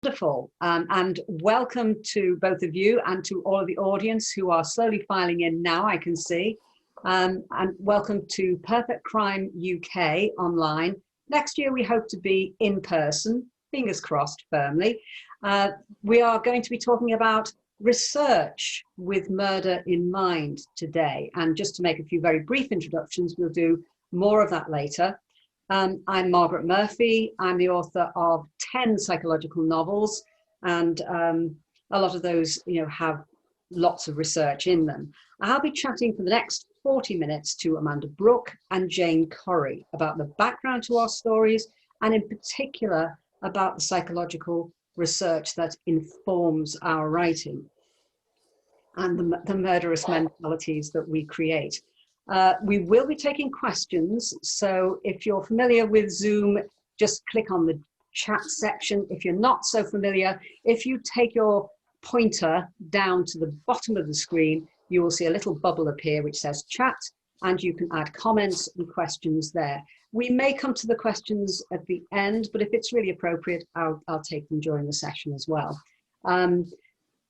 Wonderful. And welcome to both of you and to all of the audience who are slowly filing in now, I can see. And welcome to Perfect Crime UK online. Next year, we hope to be in person, fingers crossed firmly. We are going to be talking about research with murder in mind today. And just to make a few very brief introductions, we'll do more of that later. I'm Margaret Murphy. I'm the author of 10 psychological novels, and a lot of those, have lots of research in them. I'll be chatting for the next 40 minutes to Amanda Brooke and Jane Corry about the background to our stories, and in particular about the psychological research that informs our writing and the murderous mentalities that we create. We will be taking questions, so if you're familiar with Zoom, just click on the chat section. If you're not so familiar, if you take your pointer down to the bottom of the screen, you will see a little bubble appear which says chat, and you can add comments and questions there. We may come to the questions at the end, but if it's really appropriate, I'll take them during the session as well.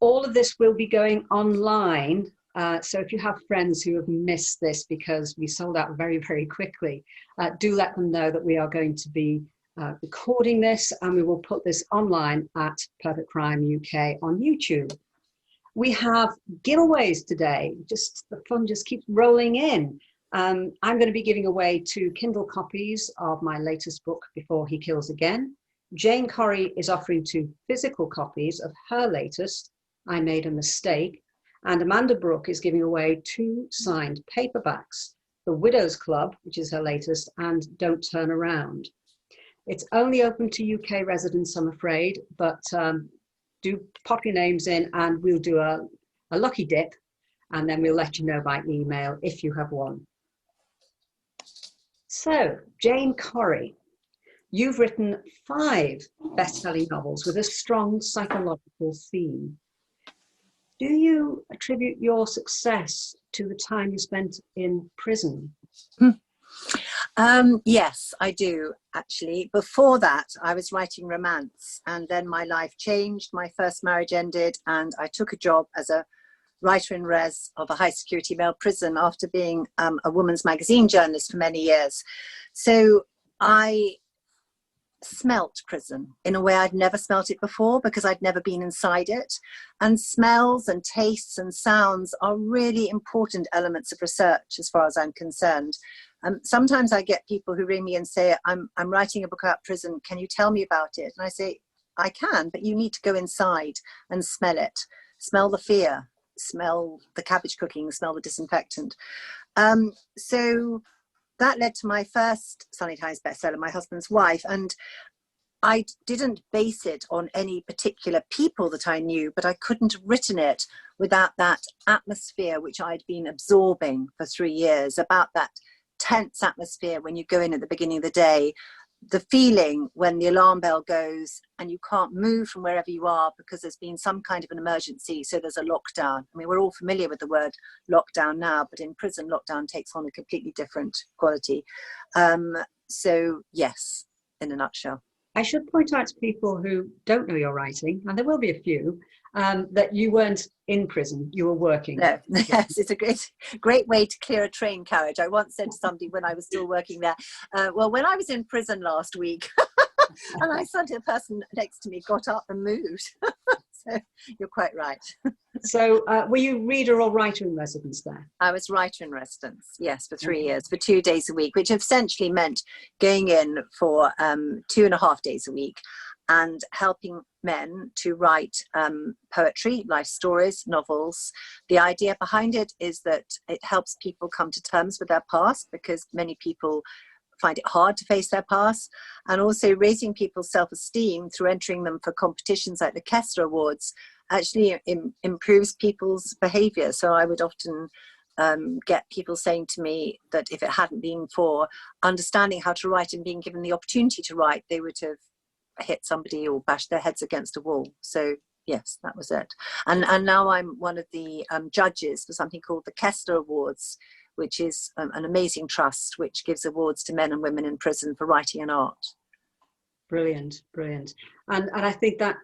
All of this will be going online. So if you have friends who have missed this because we sold out very, very quickly, do let them know that we are going to be recording this, and we will put this online at Perfect Crime UK on YouTube. We have giveaways today. Just the fun just keeps rolling in. I'm going to be giving away 2 Kindle copies of my latest book, Before He Kills Again. Jane Corry is offering 2 physical copies of her latest, I Made a Mistake. And Amanda Brooke is giving away 2 signed paperbacks, The Widow's Club, which is her latest, and Don't Turn Around. It's only open to UK residents, I'm afraid, but do pop your names in and we'll do a lucky dip, and then we'll let you know by email if you have won. So, Jane Corry, you've written 5 best-selling novels with a strong psychological theme. Do you attribute your success to the time you spent in prison? Yes, I do, actually. Before that, I was writing romance, and then my life changed. My first marriage ended, and I took a job as a writer in res of a high security male prison after being a woman's magazine journalist for many years. So I smelt prison in a way I'd never smelt it before, because I'd never been inside it. And smells and tastes and sounds are really important elements of research as far as I'm concerned. Sometimes I get people who ring me and say, I'm writing a book about prison, can you tell me about it? And I say, I can, but you need to go inside and smell it. Smell the fear, smell the cabbage cooking, smell the disinfectant. So that led to my first Sunday Times bestseller, My Husband's Wife. And I didn't base it on any particular people that I knew, but I couldn't have written it without that atmosphere which I'd been absorbing for 3 years, about that tense atmosphere when you go in at the beginning of the day, the feeling when the alarm bell goes and you can't move from wherever you are because there's been some kind of an emergency, so there's a lockdown. I mean, we're all familiar with the word lockdown now, but in prison, lockdown takes on a completely different quality. So yes, in a nutshell. I should point out to people who don't know your writing, and there will be a few, that you weren't in prison, you were working. No, yes, it's a great way to clear a train carriage. I once said to somebody when I was still working there, well, when I was in prison last week, and I saw the person next to me got up and moved. So you're quite right. So were you reader or writer in residence there? I was writer in residence, yes, for 3 years, for 2 days a week, which essentially meant going in for 2.5 days a week and helping men to write poetry, life stories, novels. The idea behind it is that it helps people come to terms with their past, because many people find it hard to face their past, and also raising people's self-esteem through entering them for competitions like the Kessler Awards actually improves people's behavior. So I would often get people saying to me that if it hadn't been for understanding how to write and being given the opportunity to write, they would have hit somebody or bashed their heads against a wall. So yes, that was it. And now I'm one of the judges for something called the Kessler Awards, which is an amazing trust which gives awards to men and women in prison for writing and art. Brilliant, brilliant. And I think that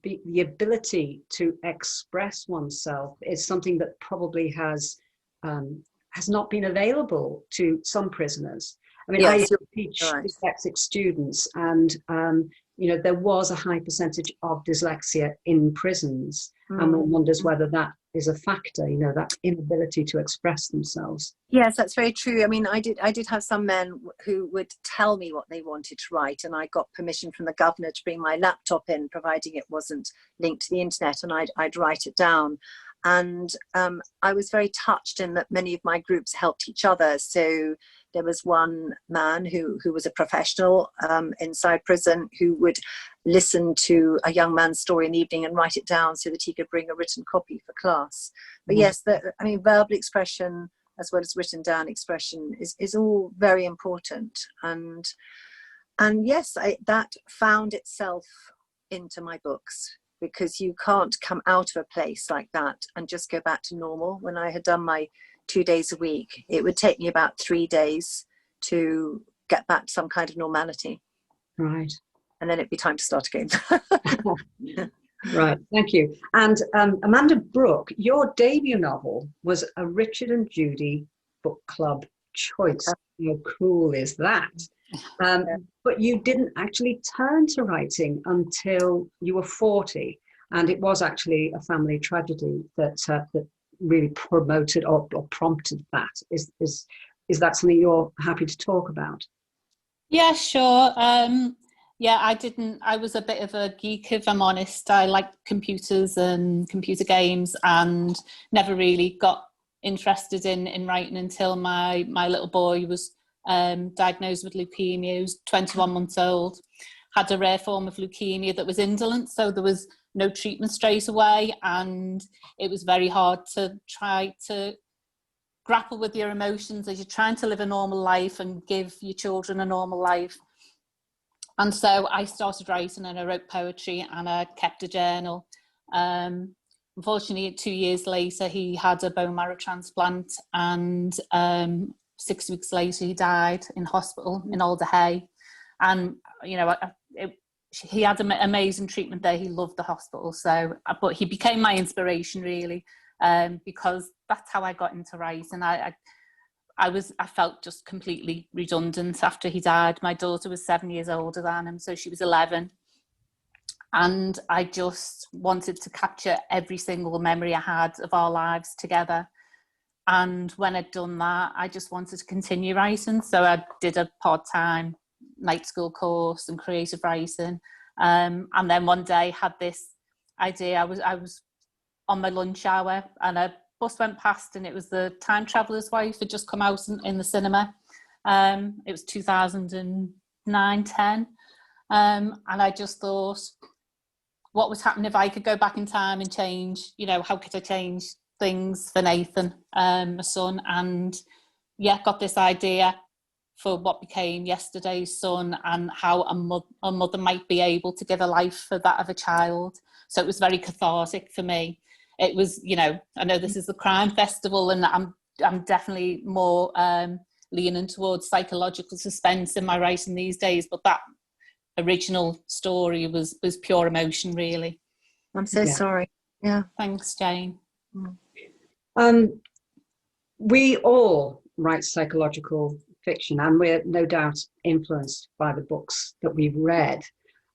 the ability to express oneself is something that probably has not been available to some prisoners. I mean, I Yes, used you're to teach right. dyslexic students, and there was a high percentage of dyslexia in prisons, and one wonders whether that is a factor. That inability to express themselves. Yes, that's very true. I mean, I did have some men who would tell me what they wanted to write, and I got permission from the governor to bring my laptop in, providing it wasn't linked to the internet, and I'd write it down. And I was very touched in that many of my groups helped each other. So there was one man who was a professional inside prison who would listen to a young man's story in the evening and write it down so that he could bring a written copy for class. But yes, I mean, verbal expression as well as written down expression is all very important. And yes, that found itself into my books, because you can't come out of a place like that and just go back to normal. When I had done my 2 days a week, it would take me about 3 days to get back to some kind of normality. Right. And then it'd be time to start again. Right, thank you. And Amanda Brooke, your debut novel was a Richard and Judy book club choice. How cool is that? But you didn't actually turn to writing until you were 40, and it was actually a family tragedy that really promoted or prompted that. Is that something you're happy to talk about? Yeah, sure. Yeah, I was a bit of a geek, if I'm honest. I liked computers and computer games, and never really got interested in writing until my little boy was diagnosed with leukemia. He was 21 months old, had a rare form of leukemia that was indolent, so there was no treatment straight away, and it was very hard to try to grapple with your emotions as you're trying to live a normal life and give your children a normal life. And so I started writing, and I wrote poetry, and I kept a journal. Unfortunately, 2 years later, he had a bone marrow transplant, and 6 weeks later, he died in hospital in Alder Hey. And, he had amazing treatment there. He loved the hospital. So, but he became my inspiration, really, because that's how I got into writing. I felt just completely redundant after he died. My daughter was 7 years older than him, so she was 11. And I just wanted to capture every single memory I had of our lives together. And when I'd done that, I just wanted to continue writing. So I did a part-time night school course in creative writing. And then one day had this idea. I was on my lunch hour, and a bus went past, and it was The Time Traveller's Wife had just come out in the cinema. It was 2009-10. And I just thought, what would happen if I could go back in time and change, how could I change things for Nathan, my son? And yeah, got this idea for what became Yesterday's Son, and how a mother might be able to give a life for that of a child. So it was very cathartic for me. It was, I know this is the crime festival, and I'm definitely more leaning towards psychological suspense in my writing these days, but that original story was pure emotion, really. I'm so sorry. Yeah. Thanks, Jane. We all write psychological fiction, and we're no doubt influenced by the books that we've read.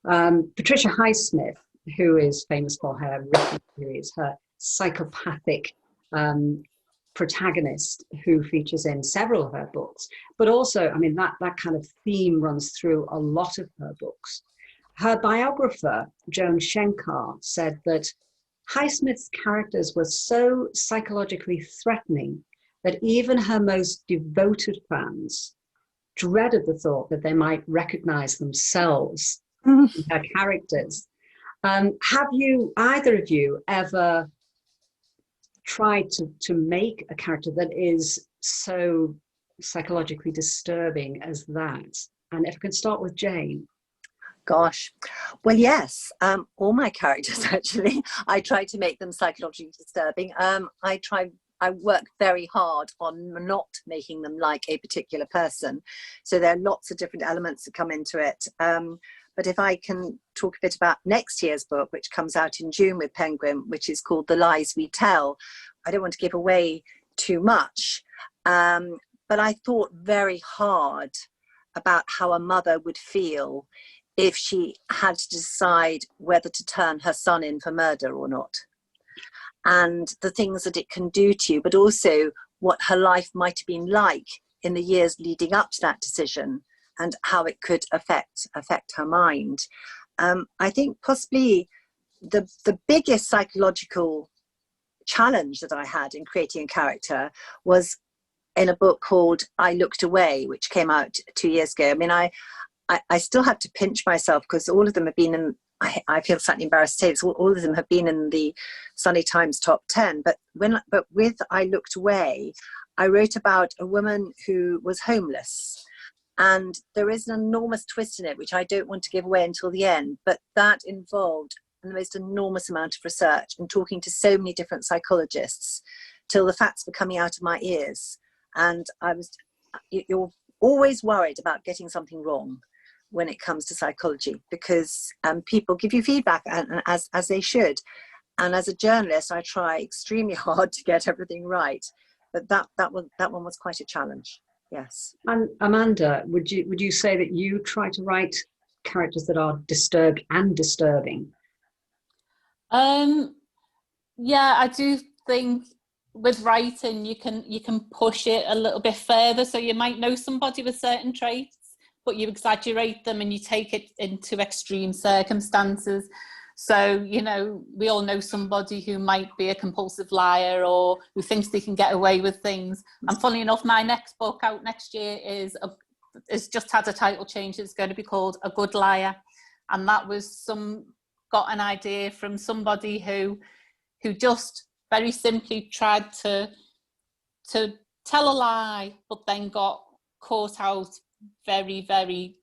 Patricia Highsmith, who is famous for her written series, her psychopathic protagonist who features in several of her books, but also, that kind of theme runs through a lot of her books. Her biographer, Joan Shenkar, said that Highsmith's characters were so psychologically threatening that even her most devoted fans dreaded the thought that they might recognize themselves in her characters. Have you, either of you, ever tried to make a character that is so psychologically disturbing as that? And if I can start with Jane. Gosh, well, yes, all my characters, actually, I try to make them psychologically disturbing. I work very hard on not making them like a particular person. So there are lots of different elements that come into it. But if I can talk a bit about next year's book, which comes out in June with Penguin, which is called The Lies We Tell. I don't want to give away too much, but I thought very hard about how a mother would feel if she had to decide whether to turn her son in for murder or not, and the things that it can do to you, but also what her life might have been like in the years leading up to that decision, and how it could affect her mind. I think possibly the biggest psychological challenge that I had in creating a character was in a book called I Looked Away, which came out 2 years ago. I mean, I still have to pinch myself because all of them have been in, I feel slightly embarrassed to say this, all of them have been in the Sunday Times top 10. But with I Looked Away, I wrote about a woman who was homeless. And there is an enormous twist in it, which I don't want to give away until the end, but that involved the most enormous amount of research and talking to so many different psychologists till the facts were coming out of my ears. And you're always worried about getting something wrong when it comes to psychology, because people give you feedback, and as they should. And as a journalist, I try extremely hard to get everything right. But that one was quite a challenge. Yes. And Amanda, would you say that you try to write characters that are disturbed and disturbing? Yeah, I do think with writing you can push it a little bit further. So you might know somebody with certain traits, but you exaggerate them and you take it into extreme circumstances. So, you know, we all know somebody who might be a compulsive liar or who thinks they can get away with things. And funnily enough, my next book out next year is just had a title change. It's going to be called A Good Liar. And that was got an idea from somebody who just very simply tried to tell a lie, but then got caught out very, very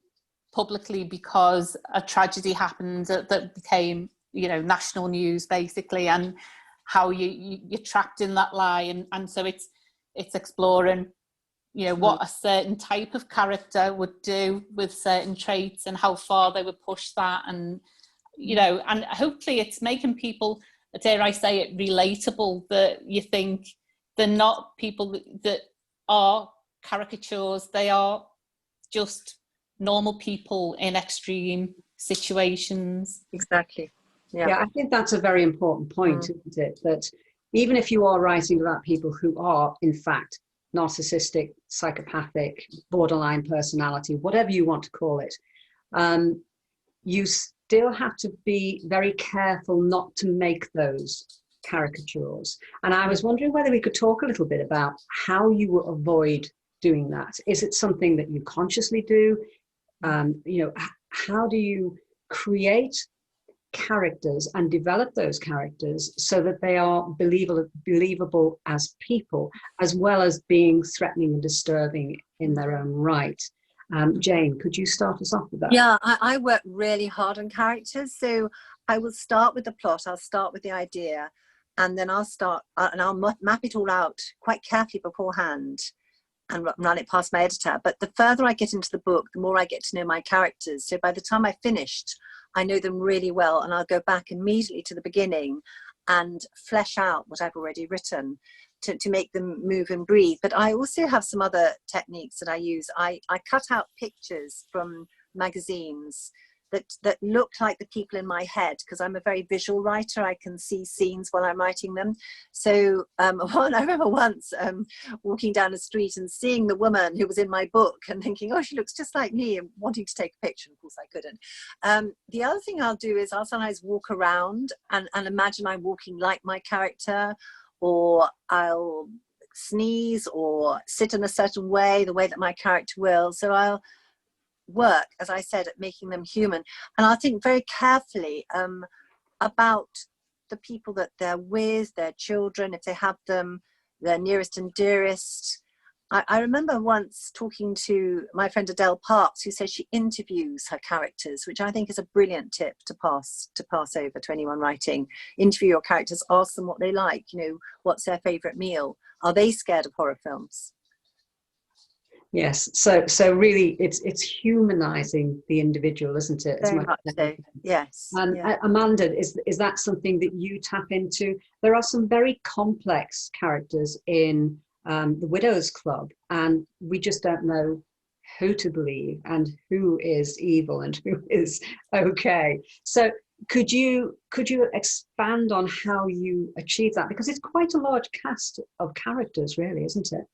publicly because a tragedy happened that became, you know, national news basically, and how you're trapped in that lie, and so it's exploring, you know, what a certain type of character would do with certain traits and how far they would push that, and you know, and hopefully it's making people, dare I say it, relatable, that you think they're not people that are caricatures, they are just normal people in extreme situations. Exactly. Yeah, I think that's a very important point, isn't it? That even if you are writing about people who are, in fact, narcissistic, psychopathic, borderline personality, whatever you want to call it, you still have to be very careful not to make those caricatures. And I was wondering whether we could talk a little bit about how you will avoid doing that. Is it something that you consciously do? You know, how do you create characters and develop those characters so that they are believable as people, as well as being threatening and disturbing in their own right? Jane, could you start us off with that? Yeah, I work really hard on characters. So I will start with the plot, I'll start with the idea, and then I'll map it all out quite carefully beforehand and run it past my editor. But the further I get into the book, the more I get to know my characters. So by the time I finished, I know them really well, and I'll go back immediately to the beginning and flesh out what I've already written to make them move and breathe. But I also have some other techniques that I use. I cut out pictures from magazines that look like the people in my head, because I'm a very visual writer. I can see scenes while I'm writing them. So I remember once walking down the street and seeing the woman who was in my book and thinking, oh, she looks just like me, and wanting to take a picture. Of course I couldn't. The other thing I'll do is I'll sometimes walk around and imagine I'm walking like my character, or I'll sneeze or sit in a certain way, the way that my character will. So I'll work, as I said, at making them human. And I'll think very carefully about the people that they're with, their children, if they have them, their nearest and dearest. I remember once talking to my friend Adele Parks, who says she interviews her characters, which I think is a brilliant tip to pass over to anyone writing. Interview your characters, ask them what they like, you know, what's their favourite meal? Are they scared of horror films? Yes. So really, it's humanizing the individual, isn't it? As Very much much as so. anything. Yes. And Yeah. Amanda, is that something that you tap into? There are some very complex characters in the Widows Club, and we just don't know who to believe and who is evil and who is okay. So could you expand on how you achieve that? Because it's quite a large cast of characters, really, isn't it?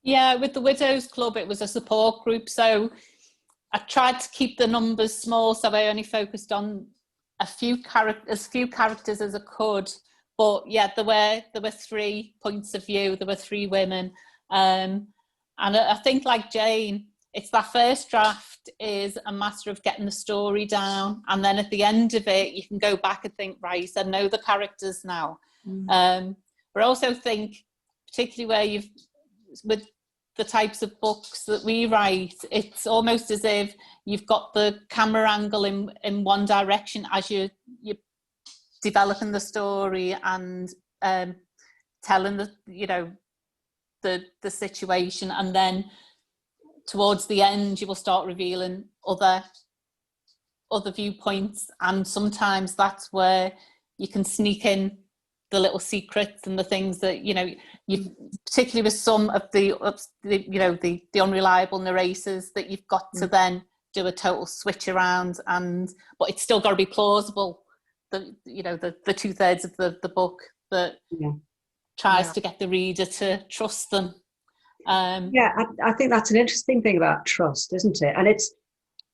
Yeah, with the Widows Club, it was a support group. So I tried to keep the numbers small, so I only focused on as few characters as I could. But yeah, there were 3 points of view. There were 3 women, and I think, like Jane, it's that first draft is a matter of getting the story down, and then at the end of it, you can go back and think, right, I know the characters now. But I also think, particularly where you've with the types of books that we write, it's almost as if you've got the camera angle in one direction as you're developing the story and telling the situation, and then towards the end you will start revealing other viewpoints, and sometimes that's where you can sneak in the little secrets and the things that you particularly with some of the unreliable narrators, that you've got to then do a total switch around, but it's still got to be plausible. The 2/3 of the book that tries to get the reader to trust them. I think that's an interesting thing about trust, isn't it? And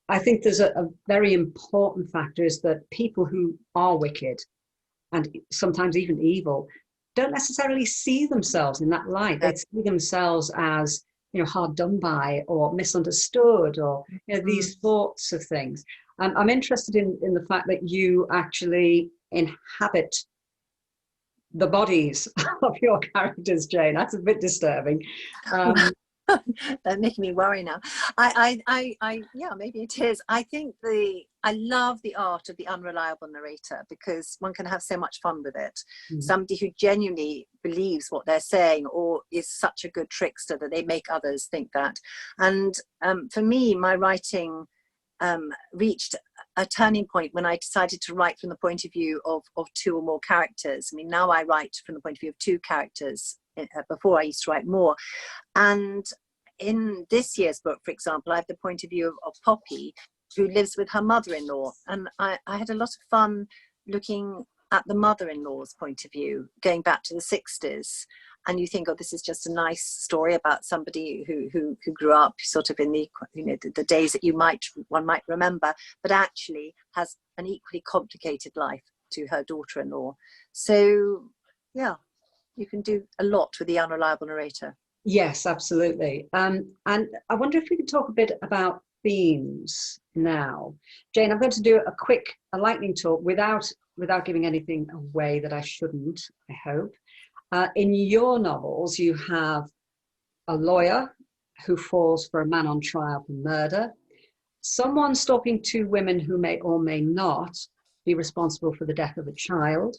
I think there's a very important factor, is that people who are wicked and sometimes even evil don't necessarily see themselves in that light. They see themselves as hard done by or misunderstood, or these sorts of things. And I'm interested in the fact that you actually inhabit the bodies of your characters, Jane. That's a bit disturbing. They're making me worry now. Yeah, maybe it is. I think I love the art of the unreliable narrator, because one can have so much fun with it. Somebody who genuinely believes what they're saying, or is such a good trickster that they make others think that. And for me, my writing reached a turning point when I decided to write from the point of view of 2 or more characters. I mean, now I write from the point of view of 2 characters. Before, I used to write more. And in this year's book, for example, I have the point of view of Poppy, who lives with her mother-in-law. And I had a lot of fun looking at the mother-in-law's point of view, going back to the 60s. And you think, oh, this is just a nice story about somebody who grew up sort of in the days that one might remember, but actually has an equally complicated life to her daughter-in-law. So, yeah, you can do a lot with the unreliable narrator. Yes, absolutely. And I wonder if we could talk a bit about themes now. Jane, I'm going to do a lightning talk without giving anything away that I shouldn't, I hope. In your novels, you have a lawyer who falls for a man on trial for murder, someone stalking 2 women who may or may not be responsible for the death of a child,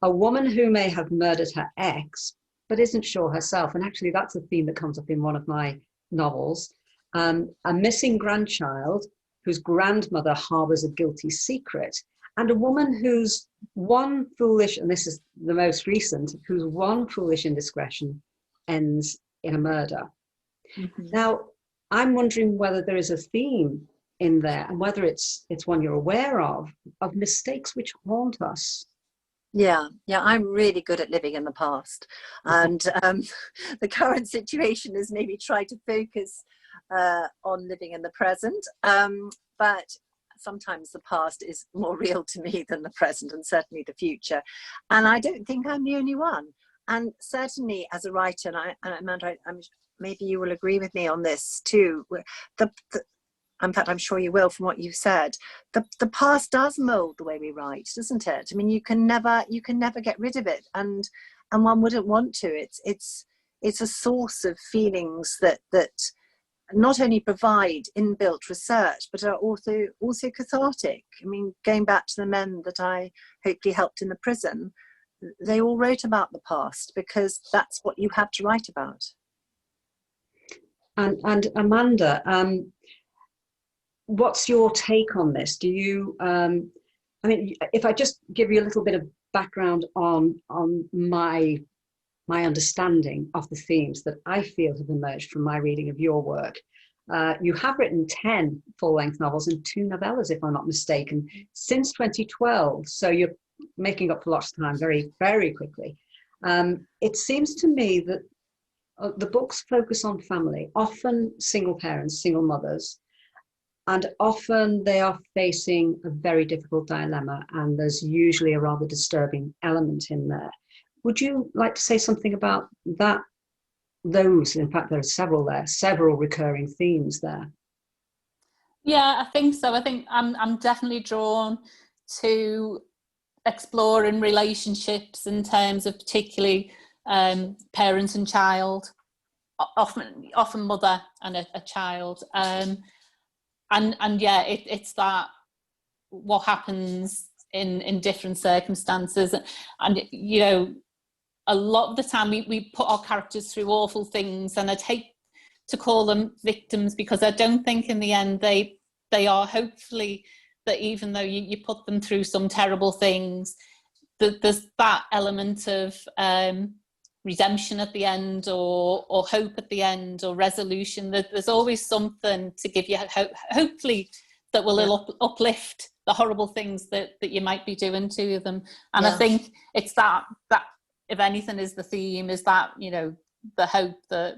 a woman who may have murdered her ex but isn't sure herself, and actually that's a theme that comes up in one of my novels, a missing grandchild whose grandmother harbors a guilty secret, and a woman whose one foolish, and this is the most recent, whose one foolish indiscretion ends in a murder. Now, I'm wondering whether there is a theme in there, and whether it's one you're aware of mistakes which haunt us. Yeah, I'm really good at living in the past, and the current situation is maybe try to focus on living in the present, but sometimes the past is more real to me than the present, and certainly the future. And I don't think I'm the only one. And certainly as a writer, and Amanda, maybe you will agree with me on this too, in fact, I'm sure you will from what you've said, the past does mold the way we write, doesn't it? I mean, you can never get rid of it, and one wouldn't want to. It's a source of feelings that not only provide inbuilt research, but are also cathartic. I mean, going back to the men that I hopefully helped in the prison, they all wrote about the past because that's what you have to write about. And Amanda, what's your take on this? Do you, I mean, if I just give you a little bit of background on my understanding of the themes that I feel have emerged from my reading of your work. You have written 10 full-length novels and 2 novellas, if I'm not mistaken, since 2012. So you're making up for lost time very, very quickly. It seems to me that the books focus on family, often single parents, single mothers, and often they are facing a very difficult dilemma, and there's usually a rather disturbing element in there. Would you like to say something about that? Those, in fact, there are several there, several recurring themes there. Yeah, I think so. I think I'm definitely drawn to exploring relationships in terms of particularly parent and child, often mother and a child, and yeah, it's that what happens in different circumstances, and you know, a lot of the time we put our characters through awful things, and I'd hate to call them victims because I don't think in the end they are. Hopefully that even though you put them through some terrible things, that there's that element of redemption at the end, or hope at the end, or resolution. That there's always something to give you hope, hopefully that will uplift the horrible things that you might be doing to them. And I think it's that if anything is the theme, is that, you know, the hope that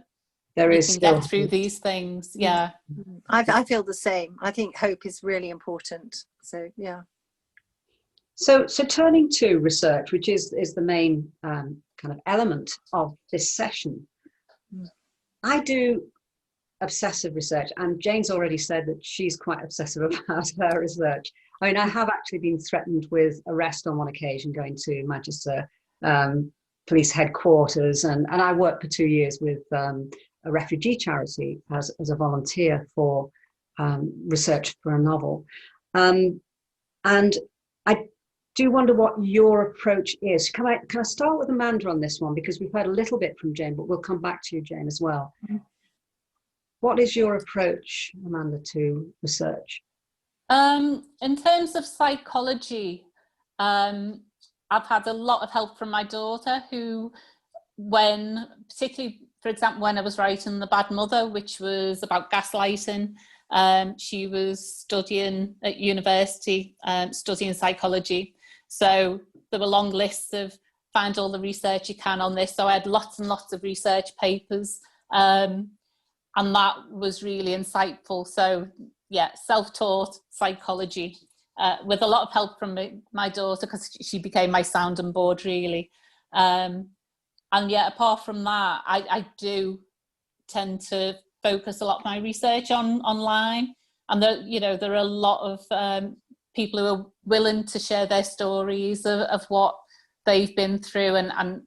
there you is can still get through these things. Yeah. I feel the same. I think hope is really important. So yeah. So turning to research, which is the main kind of element of this session. I do obsessive research, and Jane's already said that she's quite obsessive about her research. I mean, I have actually been threatened with arrest on one occasion going to Manchester police headquarters, and I worked for 2 years with a refugee charity as a volunteer for research for a novel. And I do wonder what your approach is. Can I start with Amanda on this one, because we've heard a little bit from Jane, but we'll come back to you, Jane, as well. What is your approach, Amanda, to research? In terms of psychology, I've had a lot of help from my daughter, who, particularly, for example, when I was writing The Bad Mother, which was about gaslighting, she was studying at university, studying psychology. So there were long lists of find all the research you can on this. So I had lots and lots of research papers, and that was really insightful. So yeah, self-taught psychology, with a lot of help from my daughter, because she became my sounding board, really. And yeah, apart from that, I do tend to focus a lot of my research online, and there are a lot of people who are willing to share their stories of what they've been through. And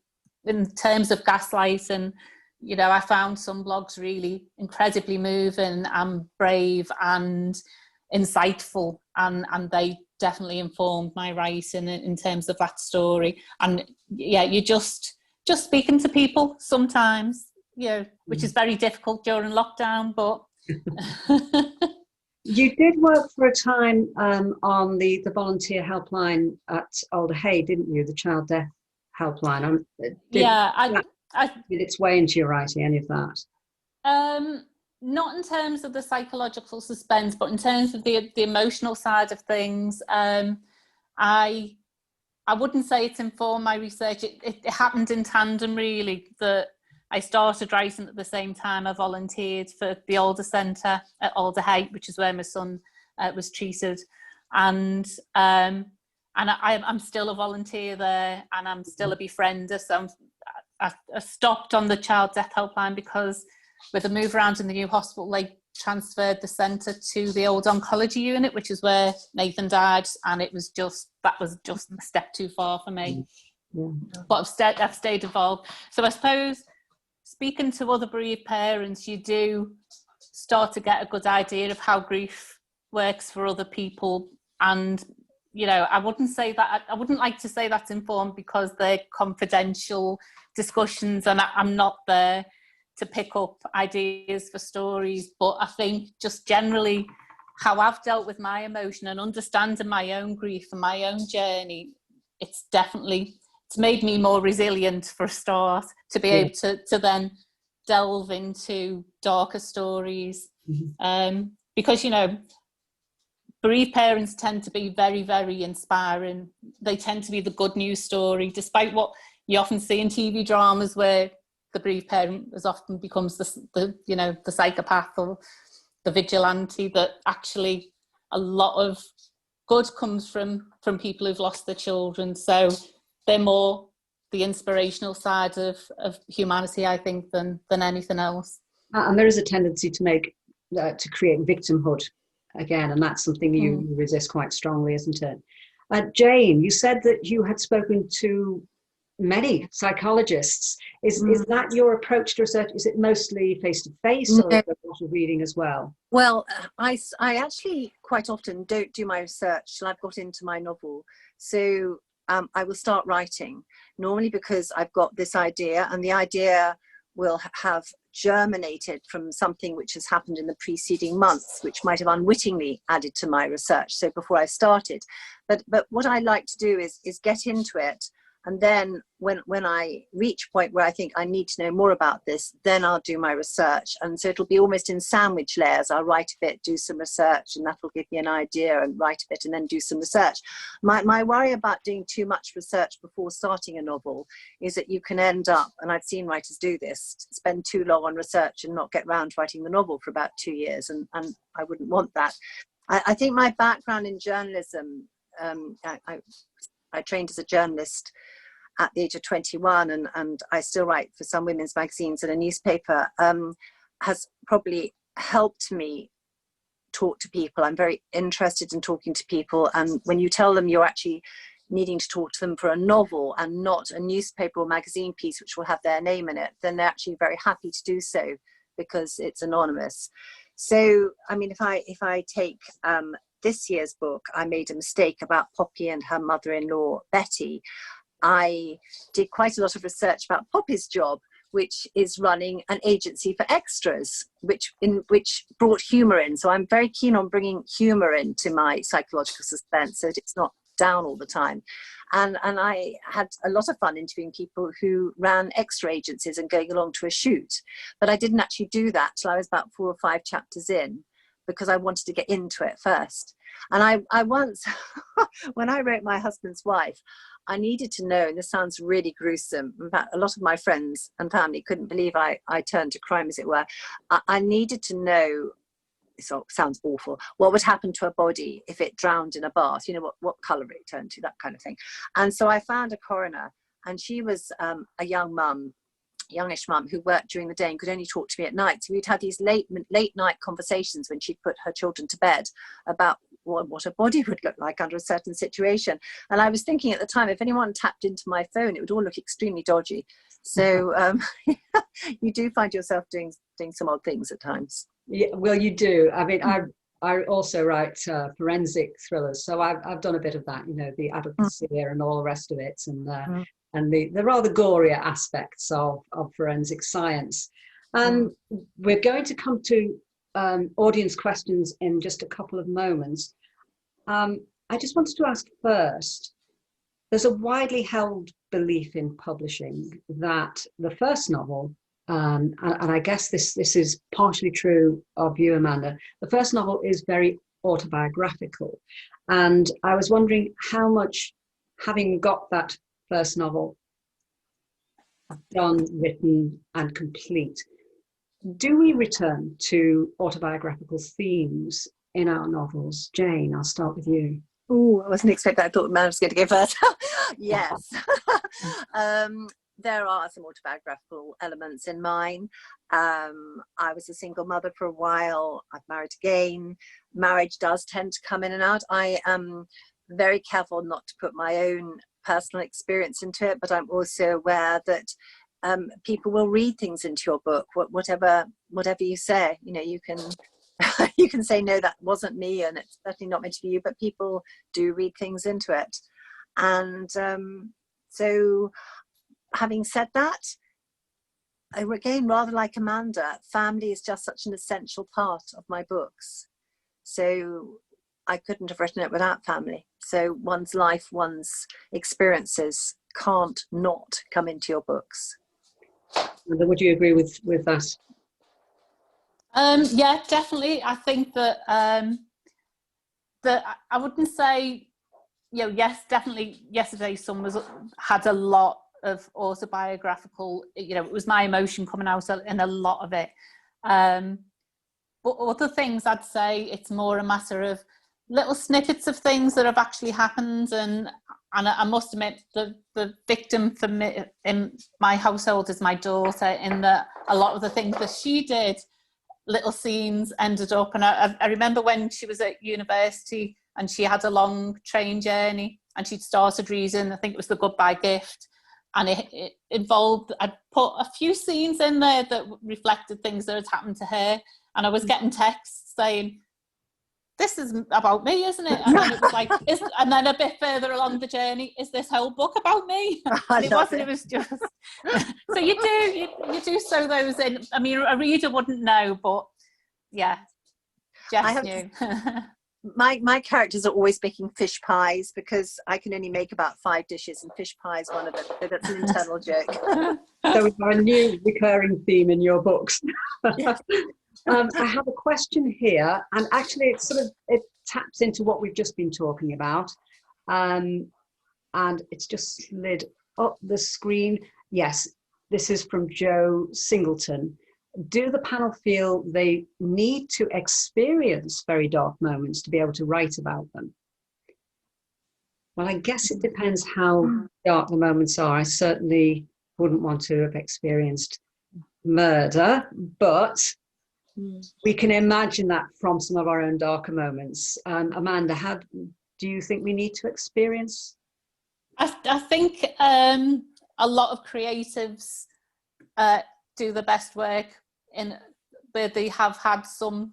in terms of gaslighting, you know, I found some blogs really incredibly moving and brave and insightful, and they definitely informed my writing in terms of that story. And yeah, you just speaking to people sometimes, you know, which is very difficult during lockdown, but you did work for a time on the volunteer helpline at Alder Hey, didn't you? The child death helpline. Did its way into your writing, any of that? Not in terms of the psychological suspense, but in terms of the emotional side of things. I wouldn't say it's informed my research. It happened in tandem, really, that I started writing at the same time I volunteered for the Alder Centre at Alder Hey, which is where my son was treated. And I'm still a volunteer there, and I'm still a befriender. So I stopped on the child death helpline because with the move around in the new hospital, they transferred the centre to the old oncology unit, which is where Nathan died, and that was just a step too far for me. Yeah. But I've stayed involved. So I suppose, speaking to other bereaved parents, you do start to get a good idea of how grief works for other people. And, you know, I wouldn't like to say that's informed because they're confidential discussions, and I'm not there to pick up ideas for stories. But I think just generally how I've dealt with my emotion and understanding my own grief and my own journey, it's made me more resilient for a start, to be able to then delve into darker stories. Because, you know, bereaved parents tend to be very, very inspiring. They tend to be the good news story, despite what you often see in TV dramas where the bereaved parent as often becomes the psychopath or the vigilante. That actually a lot of good comes from people who've lost their children. So they're more the inspirational side of humanity, I think, than anything else. And there is a tendency to create victimhood again, and that's something you resist quite strongly, isn't it? Jane, you said that you had spoken to many psychologists. Is that your approach to research? Is it mostly face-to-face, or is there a lot of reading as well? Well, I actually quite often don't do my research till I've got into my novel. So I will start writing, normally because I've got this idea, and the idea will have germinated from something which has happened in the preceding months, which might have unwittingly added to my research, so before I started. But what I like to do is get into it, and then when I reach a point where I think I need to know more about this, then I'll do my research. And so it'll be almost in sandwich layers. I'll write a bit, do some research, and that will give me an idea, and write a bit and then do some research. My worry about doing too much research before starting a novel is that you can end up, and I've seen writers do this, spend too long on research and not get round to writing the novel for about 2 years, and I wouldn't want that. I think my background in journalism, I trained as a journalist at the age of 21, and I still write for some women's magazines and a newspaper, has probably helped me talk to people. I'm very interested in talking to people, and when you tell them you're actually needing to talk to them for a novel and not a newspaper or magazine piece which will have their name in it, then they're actually very happy to do so because it's anonymous. So, I mean, if I take this year's book, I made a mistake about Poppy and her mother-in-law, Betty. I did quite a lot of research about Poppy's job, which is running an agency for extras, which brought humour in. So I'm very keen on bringing humour into my psychological suspense, so that it's not down all the time. And I had a lot of fun interviewing people who ran extra agencies and going along to a shoot. But I didn't actually do that till I was about 4 or 5 chapters in, because I wanted to get into it first. And I once, when I wrote My Husband's Wife, I needed to know, and this sounds really gruesome, in fact, a lot of my friends and family couldn't believe I turned to crime, as it were. I needed to know, so it sounds awful, what would happen to a body if it drowned in a bath, you know, what colour it turned to, that kind of thing. And so I found a coroner, and she was a youngish mum who worked during the day and could only talk to me at night. So we'd have these late night conversations when she'd put her children to bed about what a body would look like under a certain situation. And I was thinking at the time, if anyone tapped into my phone, it would all look extremely dodgy. So you do find yourself doing some odd things at times. Yeah, well, you do. I mean, I also write forensic thrillers, so I've done a bit of that, you know, the advocacy and all the rest of it, and the rather gorier aspects of forensic science. We're going to come to audience questions in just a couple of moments. I just wanted to ask first, there's a widely held belief in publishing that the first novel, and I guess this is partially true of you, Amanda, the first novel is very autobiographical. And I was wondering how much, having got that first novel done, written and complete, do we return to autobiographical themes in our novels? Jane, I'll start with you. Oh, I wasn't expecting that. I thought the man was going to go first. Yes. There are some autobiographical elements in mine. I was a single mother for a while. I've married again. Marriage does tend to come in and out. I am very careful not to put my own personal experience into it, but I'm also aware that people will read things into your book, whatever you say. You know, you can you can say, no, that wasn't me, and it's certainly not meant to be you, but people do read things into it. And so having said that, again, rather like Amanda, family is just such an essential part of my books. So I couldn't have written it without family. So one's life, one's experiences can't not come into your books. Would you agree with that? Yeah, definitely. I think that that I wouldn't say, yes, definitely Yesterday's Sun had a lot of autobiographical, it was my emotion coming out in a lot of it. But other things, I'd say it's more a matter of little snippets of things that have actually happened. And I must admit, the victim for me in my household is my daughter, in that a lot of the things that she did, little scenes ended up. And I remember when she was at university and she had a long train journey and she'd started reading, I think it was The Goodbye Gift. And it involved, I'd put a few scenes in there that reflected things that had happened to her. And I was getting texts saying, this is about me, isn't it? And then it was like, and then a bit further along the journey, is this whole book about me? And it wasn't, it was just, so you do sow those in. I mean, a reader wouldn't know, but yeah, Jess knew. My characters are always making fish pies because I can only make about 5 dishes and fish pie is one of them. So that's an internal joke. So we've got a new recurring theme in your books. Yes. I have a question here, and actually it taps into what we've just been talking about, and it's just slid up the screen. Yes, this is from Joe Singleton. Do the panel feel they need to experience very dark moments to be able to write about them? Well, I guess it depends how dark the moments are. I certainly wouldn't want to have experienced murder, but we can imagine that from some of our own darker moments. Amanda, how do you think we need to experience? I think a lot of creatives do the best work in where they have had some,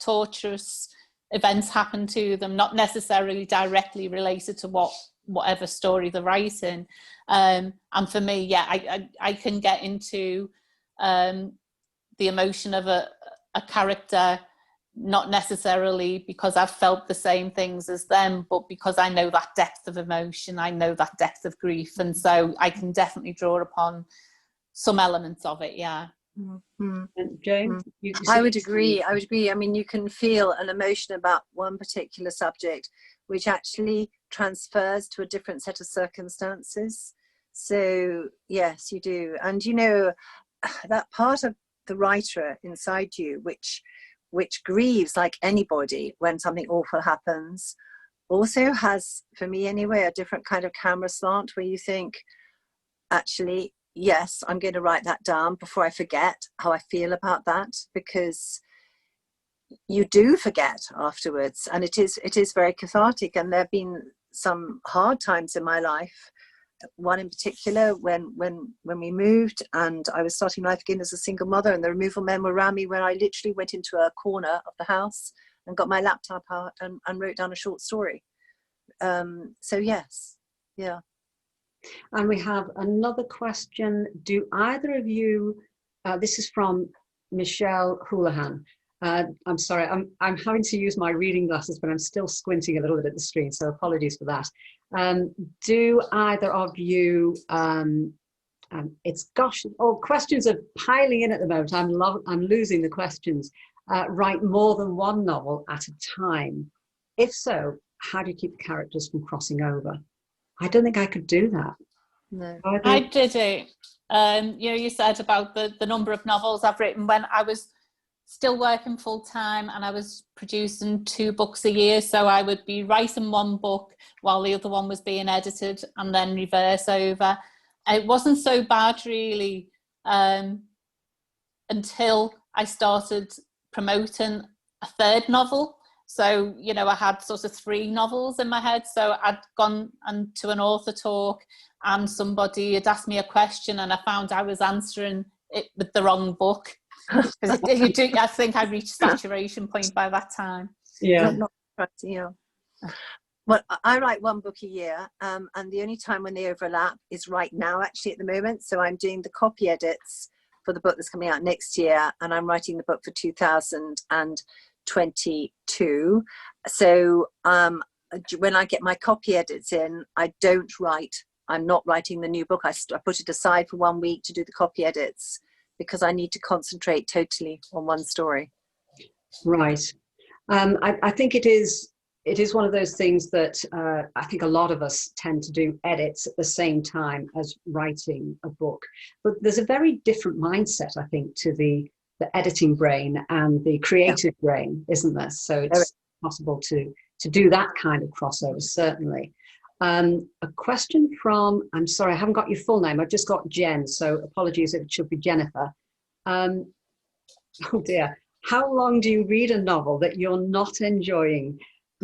torturous events happen to them, not necessarily directly related to whatever story they're writing. And for me, yeah, I can get into the emotion of a character, not necessarily because I've felt the same things as them, but because I know that depth of emotion, I know that depth of grief, and so I can definitely draw upon some elements of it. Yeah. Mm-hmm. And Jane, I would agree. I mean, you can feel an emotion about one particular subject, which actually transfers to a different set of circumstances. So yes, you do. And that part of the writer inside you, which grieves like anybody when something awful happens, also has, for me anyway, a different kind of camera slant where you think, actually, yes, I'm going to write that down before I forget how I feel about that, because you do forget afterwards, and it is very cathartic. And there have been some hard times in my life. One in particular, when we moved and I was starting life again as a single mother, and the removal men were around me, where I literally went into a corner of the house and got my laptop out and wrote down a short story. So yes, yeah. And we have another question. Do either of you, this is from Michelle Houlihan. I'm sorry, I'm having to use my reading glasses, but I'm still squinting a little bit at the screen, so apologies for that. Do either of you, questions are piling in at the moment. I'm losing the questions. Write more than one novel at a time? If so, how do you keep the characters from crossing over? I don't think I could do that. No. I did it. You said about the number of novels I've written when I was still working full time, and I was producing 2 books a year. So I would be writing one book while the other one was being edited, and then reverse over. It wasn't so bad really until I started promoting a 3rd novel. So, I had sort of 3 novels in my head. So I'd gone to an author talk and somebody had asked me a question and I found I was answering it with the wrong book. Because I think I reached saturation point by that time. Yeah. Well, I write 1 book a year, and the only time when they overlap is right now, actually, at the moment. So I'm doing the copy edits for the book that's coming out next year, and I'm writing the book for 2022. So when I get my copy edits in, I don't write. I'm not writing the new book. I put it aside for 1 week to do the copy edits because I need to concentrate totally on one story. Right. I think it is one of those things that I think a lot of us tend to do edits at the same time as writing a book. But there's a very different mindset, I think, to the editing brain and the creative brain, isn't there? So it's possible to do that kind of crossover, certainly. A question from, I'm sorry, I haven't got your full name. I've just got Jen, so apologies if it should be Jennifer. Oh dear. How long do you read a novel that you're not enjoying?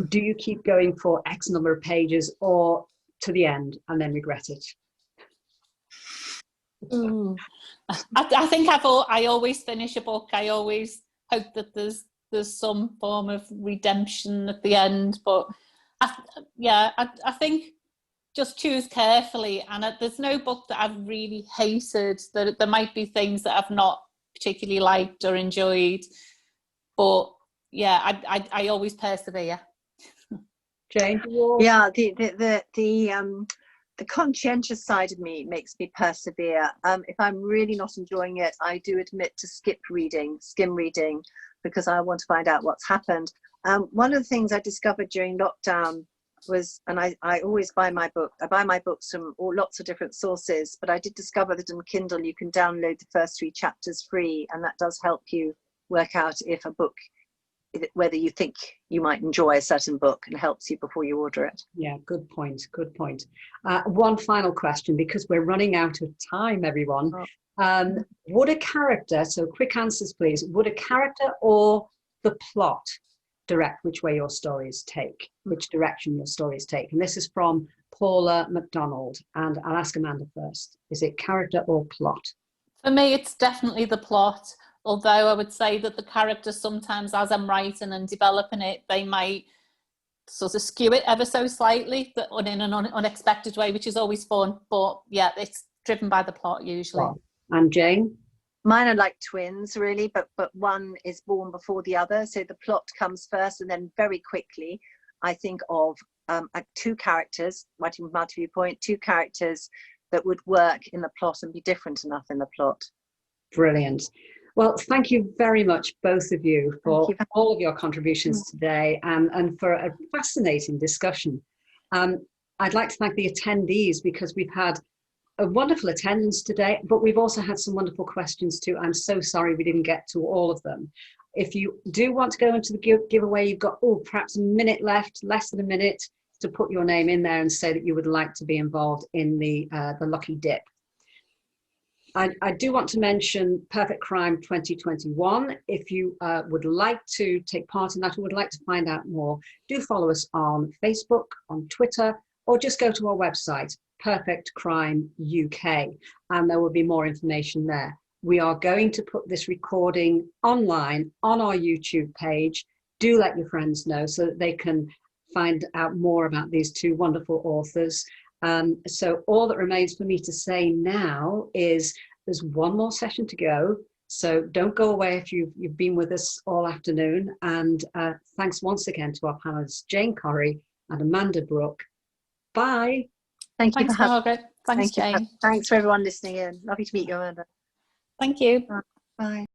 Do you keep going for X number of pages or to the end and then regret it? I think I always finish a book. I always hope that there's some form of redemption at the end. But I think just choose carefully. And there's no book that I've really hated. There might be things that I've not particularly liked or enjoyed. But yeah, I always persevere. Jane? Yeah, the conscientious side of me makes me persevere. If I'm really not enjoying it, I do admit to skim reading, because I want to find out what's happened. One of the things I discovered during lockdown was, and I always buy my book. I buy my books from lots of different sources, but I did discover that on Kindle you can download the first 3 chapters free, and that does help you work out if a book, whether you think you might enjoy a certain book, and helps you before you order it. Yeah, good point. Good point. One final question, because we're running out of time, everyone. Would a character, so quick answers please, would a character or the plot direct which way your stories take, which direction your stories take? And this is from Paula McDonald, and I'll ask Amanda first. Is it character or plot? For me, it's definitely the plot. Although I would say that the characters sometimes, as I'm writing and developing it, they might sort of skew it ever so slightly, in an unexpected way, which is always fun. But yeah, it's driven by the plot usually. Wow. And Jane? Mine are like twins, really, but one is born before the other. So the plot comes first, and then very quickly I think of 2 characters, writing with multi-viewpoint, 2 characters that would work in the plot and be different enough in the plot. Brilliant. Well, thank you very much, both of you, for all of your contributions today, and for a fascinating discussion. I'd like to thank the attendees, because we've had a wonderful attendance today, but we've also had some wonderful questions too. I'm so sorry we didn't get to all of them. If you do want to go into the giveaway, you've got perhaps a minute left, less than a minute, to put your name in there and say that you would like to be involved in the lucky dip. I do want to mention Perfect Crime 2021. If you would like to take part in that, or would like to find out more, do follow us on Facebook, on Twitter, or just go to our website, Perfect Crime UK, and there will be more information there. We are going to put this recording online on our YouTube page. Do let your friends know so that they can find out more about these 2 wonderful authors. So all that remains for me to say now is there's one more session to go. So don't go away if you've been with us all afternoon. And thanks once again to our panelists, Jane Corry and Amanda Brooke. Bye. Thanks, Margaret. Thanks, Jane. Thanks for everyone listening in. Lovely to meet you, Amanda. Thank you. Bye.